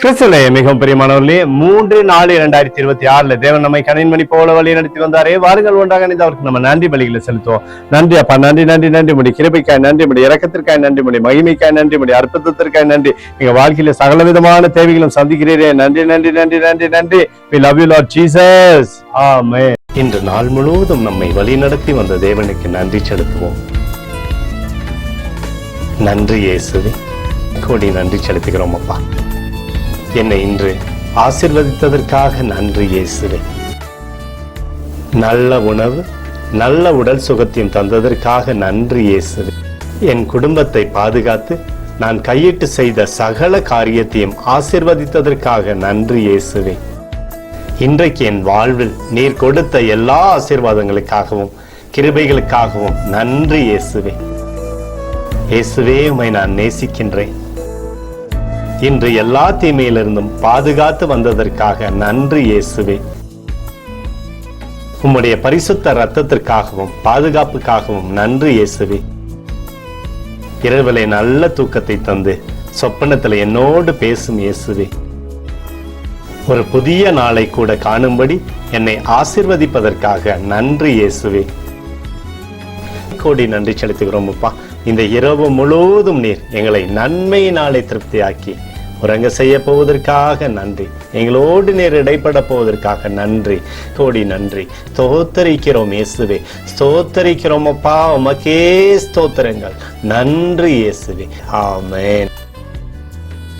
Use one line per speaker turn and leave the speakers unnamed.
கிறிஸ்துவிலே மிகவும் பிரியமானவர்களே, 3-4-2026 தேவன் நம்மை கணின்மணி போல வழி நடத்தி வந்தாரே. வாருங்கள் ஒன்றாக இணைந்து அவருக்கு நம்ம நன்றி பலிகளை செலுத்துவோம். நன்றி அப்பா, நன்றி நன்றி நன்றி முடி கிருபைக்காய் நன்றி முடி, இரக்கத்திற்காய் நன்றி முடி, மகிமைக்காய் நன்றி முடி, அற்புதத்திற்காய் நன்றி. எங்க வாழ்க்கையில சகல விதமான தேவைகளும் சந்திக்கிறீரே. நன்றி நன்றி நன்றி நன்றி நன்றி. We love you Lord Jesus. ஆமென். இன்று நாள் முழுவதும் நம்மை வழி நடத்தி வந்த தேவனுக்கு நன்றி செலுத்துவோம். நன்றி இயேசுவே, கோடி நன்றி செலுத்துகிறோம் அப்பா. என்னை இன்று ஆசீர்வதித்ததற்காக நன்றி இயேசுவே. நல்ல உணவு, நல்ல உடல் சுகத்தையும் தந்ததற்காக நன்றி இயேசுவே. என் குடும்பத்தை பாதுகாத்து நான் கையிட்டு செய்த சகல காரியத்தையும் ஆசீர்வதித்ததற்காக நன்றி இயேசுவே. இன்றைக்கு என் வாழ்வில் நீர் கொடுத்த எல்லா ஆசீர்வாதங்களுக்காகவும் கிருபைகளுக்காகவும் நன்றி இயேசுவே. இயேசுவே, உம்மை நான் நேசிக்கின்றேன். இன்று எல்லா தீமையிலிருந்தும் பாதுகாத்து வந்ததற்காக நன்றி இயேசுவே. உம்முடைய பரிசுத்த இரத்தத்திற்காகவும் பாதுகாப்புக்காகவும் நன்றி இயேசுவே. இரவிலே நல்ல தூக்கத்தை தந்து சொப்பனத்தில் என்னோடு பேசும் இயேசுவே. ஒரு புதிய நாளை கூட காணும்படி என்னை ஆசீர்வதிப்பதற்காக நன்றி இயேசுவே. கோடி நன்றி செலுத்துகிறோம் அப்பா. இந்த இரவு முழுவதும் நீர் எங்களை நன்மையினாலே திருப்தியாக்கி உறங்க செய்ய போவதற்காக நன்றி. எங்களோடு நீர் இடைப்பட போவதற்காக நன்றி. கோடி நன்றி. ஸ்தோத்தரிக்கிறோம் இயேசுவே, ஸ்தோத்தரிக்கிறோம் அப்பா. உமக்கே ஸ்தோத்திரங்கள். நன்றி இயேசுவே. ஆமென்.